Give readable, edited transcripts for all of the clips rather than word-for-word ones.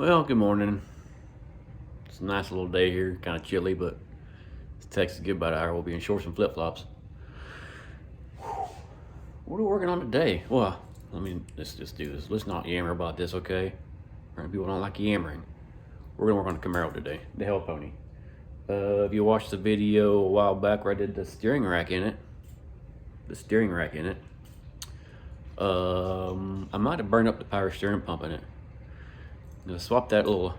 Well, good morning. It's a nice little day here, kind of chilly, but it's Texas good about an hour. We'll be in shorts and flip-flops. What are we working on today? Well, let's just do this. Let's not yammer about this, okay? People don't like yammering. We're gonna work on the Camaro today, the Hell Pony. If you watched the video a while back where I did the steering rack in it, I might have burned up the power steering pump in it. I swapped that little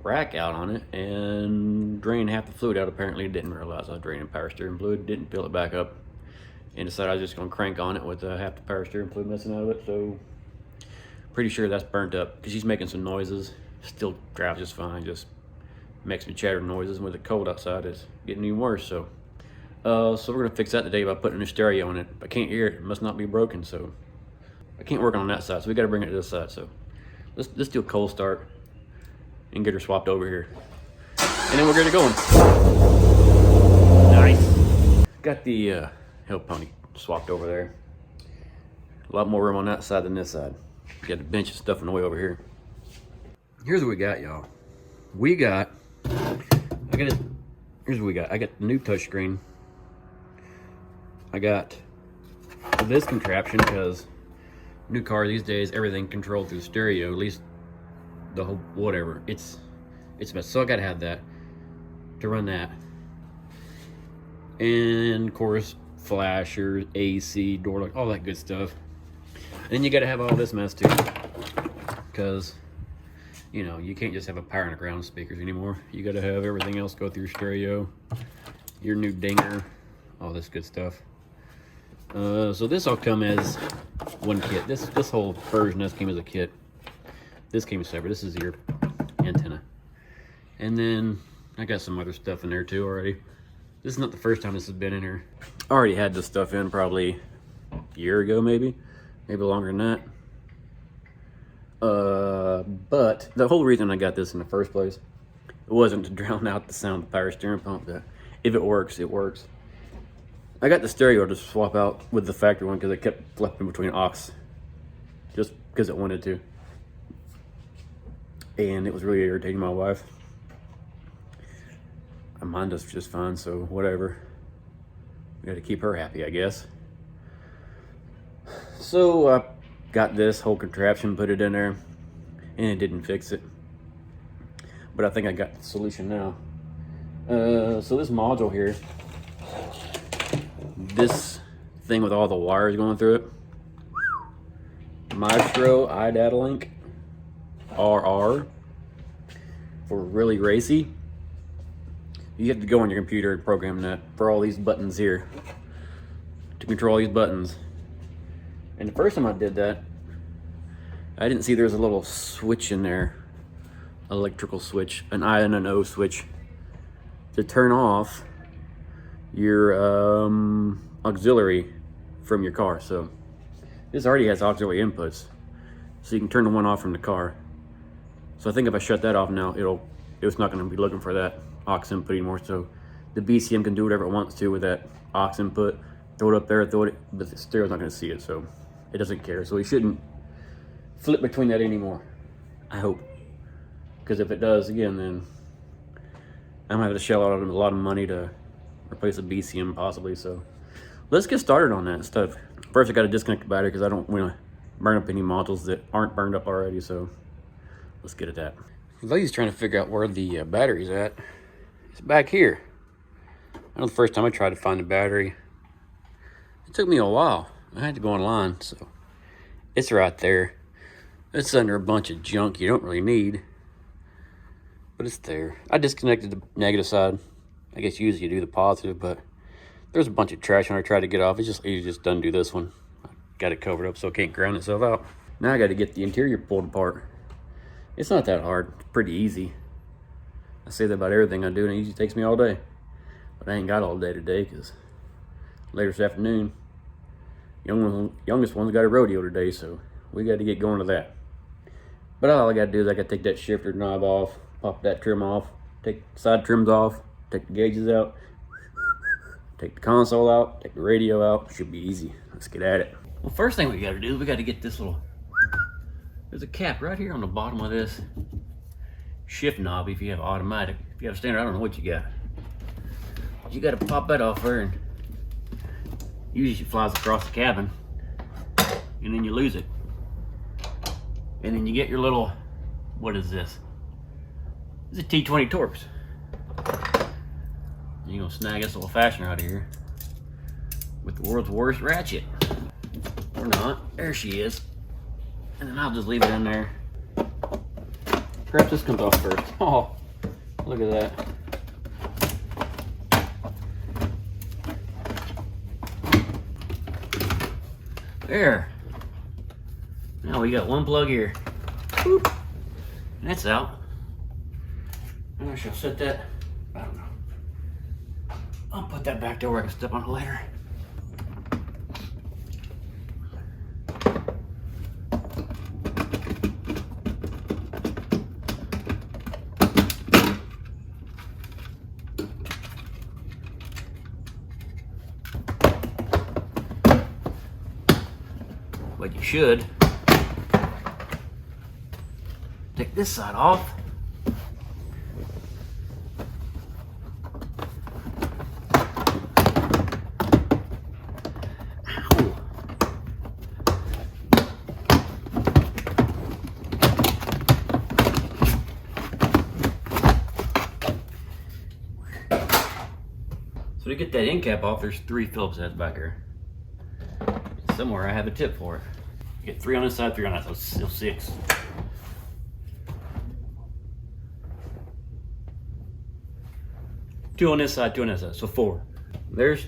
rack out on it and drained half the fluid out. Apparently didn't realize I was draining power steering fluid, didn't fill it back up, and decided I was just gonna crank on it with half the power steering fluid missing out of it. So pretty sure that's burnt up because she's making some noises. Still drives just fine, just makes me chatter noises. With it cold outside, it's getting even worse. So we're gonna fix that today by putting a new stereo on it. I can't hear it, it must not be broken, so I can't work on that side, so we got to bring it to this side. So let's do a cold start and get her swapped over here, and then we'll get it going. Nice. Got the Hell Pony swapped over there. A lot more room on that side than this side. Got the bench and stuff in the way over here. Here's what we got, y'all. Here's what we got. I got the new touchscreen. I got this contraption because new car these days, everything controlled through stereo, at least the whole whatever. It's best. So I gotta have that to run that. And of course, flashers, AC, door lock, all that good stuff. And then you gotta have all this mess too, because you know, you can't just have a power and a ground speakers anymore. You gotta have everything else go through stereo, your new dinger, all this good stuff. So this all come as one kit. This whole version this came as a kit. This came separate. This is your antenna. And then I got some other stuff in there too already. This is not the first time this has been in here. I already had this stuff in probably a year ago, maybe longer than that. But the whole reason I got this in the first place, it wasn't to drown out the sound of the power steering pump. That if it works, it works. I got the stereo to swap out with the factory one because it kept flipping between aux, just because it wanted to, and it was really irritating my wife. Mine does just fine, so whatever. We got to keep her happy, I guess. So I got this whole contraption, put it in there, and it didn't fix it. But I think I got the solution now. So this module here, this thing with all the wires going through it, Maestro iData Link RR for really racy. You have to go on your computer and program that for all these buttons here to control these buttons. And the first time I did that, I didn't see there's a little switch in there, electrical switch, an I and an O switch to turn off your auxiliary from your car. So this already has auxiliary inputs, so you can turn the one off from the car. So I think if I shut that off now, it's not going to be looking for that aux input anymore. So the BCM can do whatever it wants to with that aux input, throw it up there, but the stereo's not going to see it, so it doesn't care. So we shouldn't flip between that anymore, I hope, because if it does again, then I'm gonna have to shell out a lot of money to replace a BCM possibly. So let's get started on that stuff. First, I got to disconnect the battery because I don't want to burn up any modules that aren't burned up already. So let's get at that. Lady's trying to figure out where the battery's at. It's back here. I know the first time I tried to find the battery, it took me a while. I had to go online, so it's right there. It's under a bunch of junk you don't really need, but it's there. I disconnected the negative side. I guess usually you do the positive, but there's a bunch of trash on I tried to get off. It's just easy to just undo this one. I got it covered up so it can't ground itself out. Now I got to get the interior pulled apart. It's not that hard. It's pretty easy. I say that about everything I do, and it usually takes me all day. But I ain't got all day today because later this afternoon, youngest one's got a rodeo today, so we got to get going to that. But all I got to do is I got to take that shifter knob off, pop that trim off, take side trims off, take the gauges out, take the console out, take the radio out. Should be easy. Let's get at it. Well, first thing we got to do, we got to get this little There's a cap right here on the bottom of this shift knob if you have automatic. If you have standard, I don't know what you got. You got to pop that off there, and usually it flies across the cabin, and then you lose it. And then you get your little, what is this? This is a T20 Torx. You're gonna snag this little fastener out of here with the world's worst ratchet. Or not. There she is. And then I'll just leave it in there. Perhaps this comes off first. Oh, look at that. There. Now we got one plug here. Boop. And that's out. And I shall set that, I don't know. I'll put that back there where I can step on it later. But you should take this side off. Ow. So to get that end cap off, there's 3 Phillips heads back here. Somewhere I have a tip for it. You get 3 on this side, 3 on that side, so still 6. Two on this side, 2 on that side, so 4. There's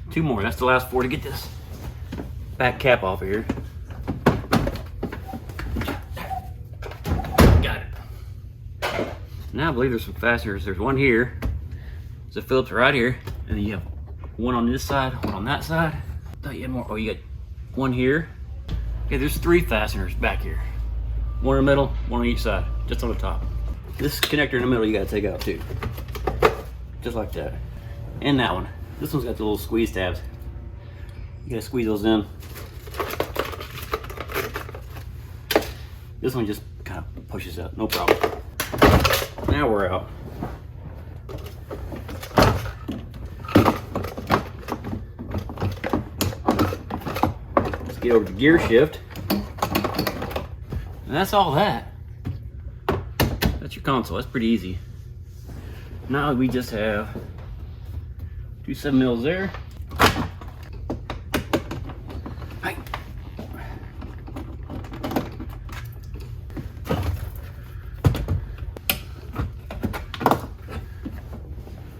2 more. That's the last 4 to get this back cap off of here. Got it. Now I believe there's some fasteners. There's one here. There's a Phillips right here, and then you have one on this side, one on that side. I thought you had more. Oh, you got one here. Okay, there's 3 fasteners back here. One in the middle, one on each side, just on the top. This connector in the middle you gotta take out too. Just like that. And that one. This one's got the little squeeze tabs. You gotta squeeze those in. This one just kind of pushes up, no problem. Now we're out. Get over to gear shift, and that's all that. That's your console. That's pretty easy. Now we just have 2 7mm there. Hi.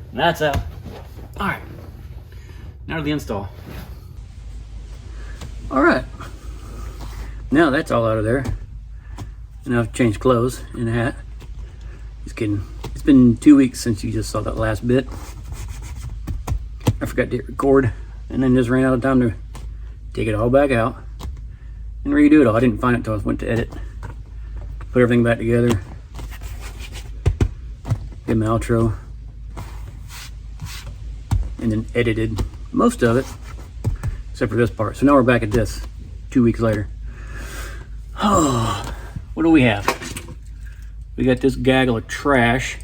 And that's out. All right. Now to the install. All right, now that's all out of there. And I've changed clothes and a hat. Just kidding. It's been 2 weeks since you just saw that last bit. I forgot to hit record and then just ran out of time to take it all back out and redo it all. I didn't find it until I went to edit. Put everything back together. Did my outro. And then edited most of it. Except for this part. So now we're back at this 2 weeks later. Oh, what do we have? We got this gaggle of trash.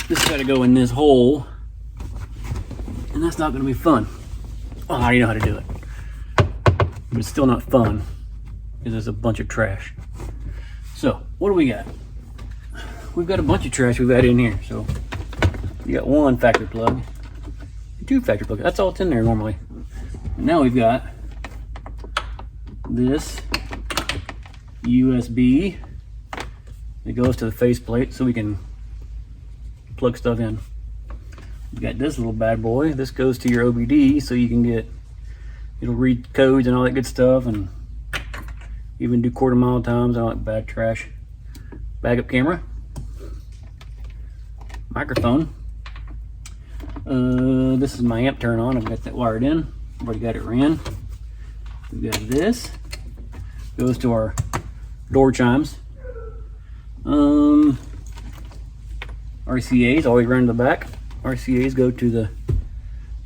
This has got to go in this hole. And that's not going to be fun. Oh, I already know how to do it. But it's still not fun because there's a bunch of trash. So, what do we got? We've got a bunch of trash we've added in here. So, you got 1 factory plug. 2 factory plugs. That's all that's in there normally. And now we've got this USB that goes to the faceplate so we can plug stuff in. We've got this little bad boy. This goes to your OBD so you can get, it'll read codes and all that good stuff and even do quarter-mile times and all that bad trash. Backup camera. Microphone. This is my amp turn on. I've got that wired in. I've already got it ran. We've got this. Goes to our door chimes. RCAs always run to the back. RCAs go to the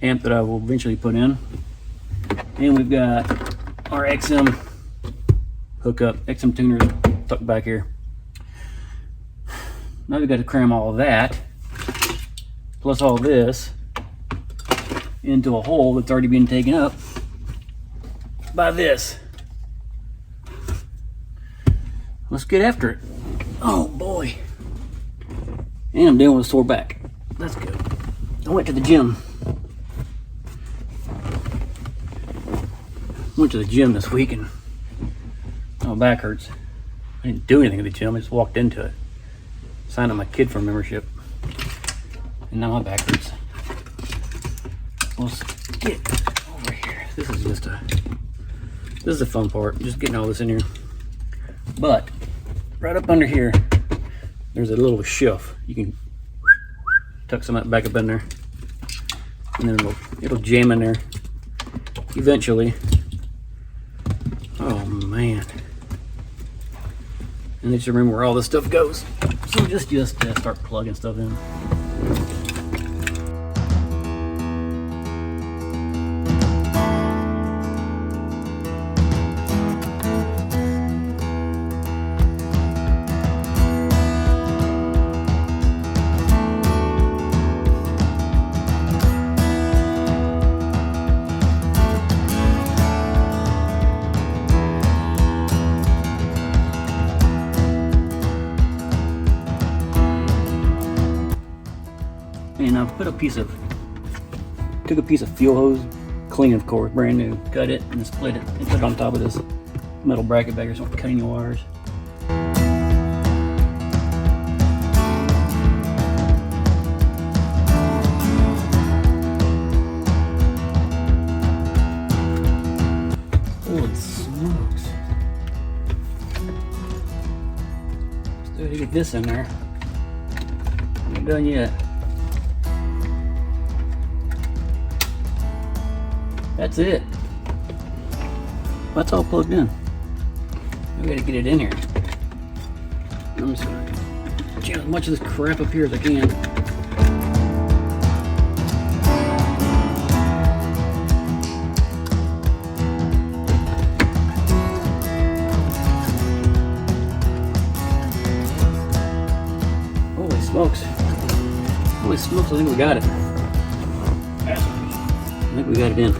amp that I will eventually put in. And we've got our XM hook up. XM tuners tucked back here. Now we've got to cram all of that, plus all this, into a hole that's already been taken up by this. Let's get after it. Oh boy. And I'm dealing with a sore back. That's good. I went to the gym. Went to the gym this week and my back hurts. I didn't do anything at the gym, I just walked into it. Signed up my kid for membership. And now my back hurts. Let's get over here. This is the fun part, just getting all this in here. But right up under here, there's a little shelf. You can tuck some of that back up in there, and then it'll jam in there eventually. Oh man! And just remember where all this stuff goes. So just start plugging stuff in. And I put took a piece of fuel hose, clean of course, brand new, cut it and split it and put it on top of this metal bracket back here so I don't cut any wires. Holy smokes. Still gotta get this in there. I'm not done yet. That's it. That's all plugged in. We gotta get it in here. I'm just gonna jam as much of this crap up here as I can. Holy smokes. Holy smokes, I think we got it. I think we got it in.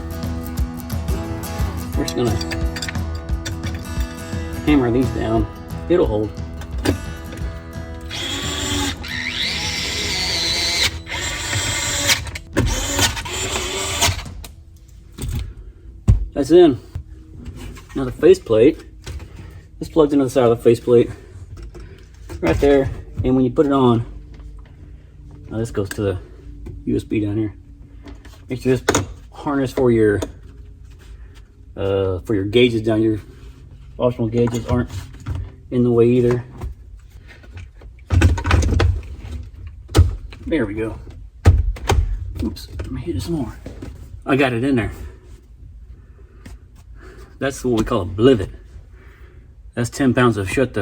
We're just gonna hammer these down. It'll hold. That's in. Now the faceplate, this plugs into the side of the faceplate right there, and when you put it on, now this goes to the USB down here. It's this harness for your gauges down here. Optional gauges aren't in the way either. There we go. Oops, let me hit it some more. I got it in there. That's what we call a blivet. That's 10 pounds of shut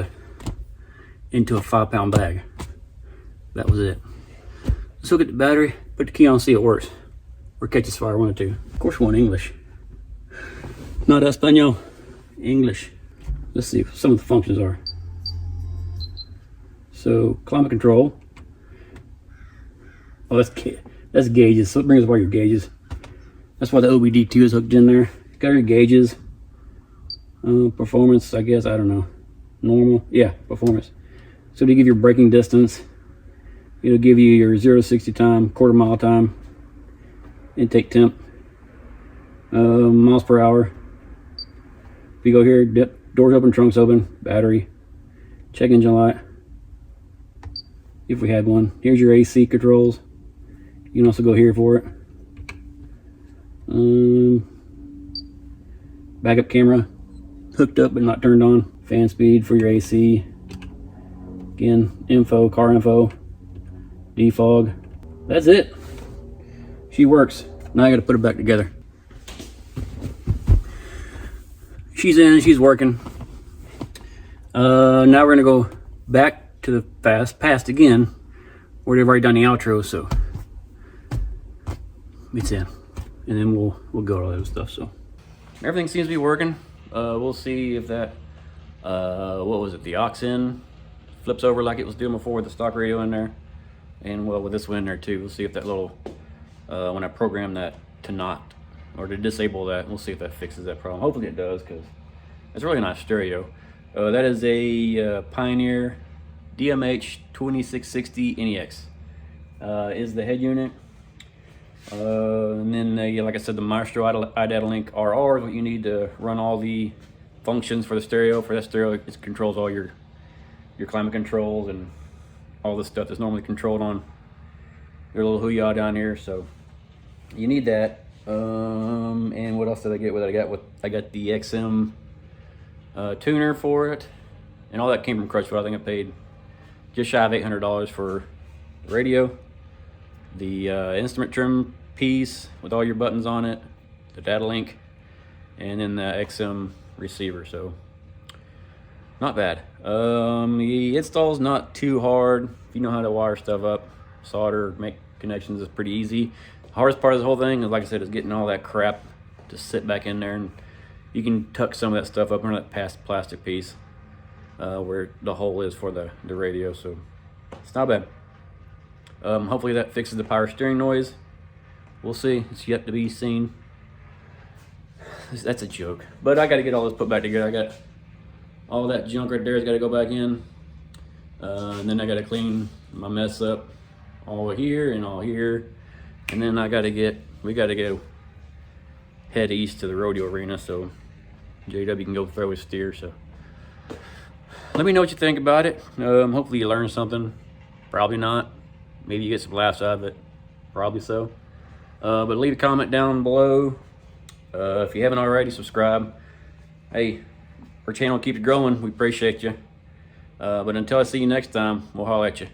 into a 5-pound bag. That was it. Let's look at the battery, put the key on, see it works. Or catches fire, one or two. Of course we want English. Not Espanol, English. Let's see what some of the functions are. So, climate control. Oh, that's gauges, so it brings up all your gauges. That's why the OBD2 is hooked in there. Got your gauges. Performance, I guess, I don't know. Normal, yeah, performance. So to give your braking distance, it'll give you your 0 to 60 time, quarter mile time, intake temp, miles per hour. If you go here, dip, doors open, trunks open, battery, check engine light, if we had one. Here's your AC controls. You can also go here for it. Backup camera, hooked up but not turned on. Fan speed for your AC. Again, info, car info, defog. That's it. She works. Now I gotta put it back together. She's in, she's working. Now we're gonna go back to the past again, where they've already done the outro, so it's in. And then we'll go to all that stuff. So everything seems to be working. We'll see if that what was it, the AUX In flips over like it was doing before with the stock radio in there. And well, with this one in there too, we'll see if that little, when I program that to not, or to disable that, we'll see if that fixes that problem. Hopefully it does, because it's really nice stereo. That is a Pioneer DMH2660NEX. Is the head unit. And then, like I said, the Maestro iData-Link RR is what you need to run all the functions for the stereo. For that stereo, it controls all your climate controls and all the stuff that's normally controlled on your little Hoo-yah down here. So you need that. And what else did I get with it? I got the XM tuner for it, and all that came from Crutchfield. I think I paid just shy of $800 for the radio, the instrument trim piece with all your buttons on it, the data link, and then the XM receiver. So not bad. The install's not too hard. If you know how to wire stuff up, solder, make connections, is pretty easy. The hardest part of the whole thing is, like I said, is getting all that crap to sit back in there, and you can tuck some of that stuff up under that plastic piece where the hole is for the radio. So it's not bad. Hopefully that fixes the power steering noise. We'll see. It's yet to be seen. That's a joke. But I got to get all this put back together. I got all that junk right there has got to go back in. And then I got to clean my mess up all here and all here. And then we got to go head east to the rodeo arena so JW can go throw his steer. So let me know what you think about it. Hopefully you learned something. Probably not. Maybe you get some laughs out of it. Probably so. But leave a comment down below. If you haven't already, subscribe. Hey, our channel keeps growing. We appreciate you. But until I see you next time, we'll holler at you.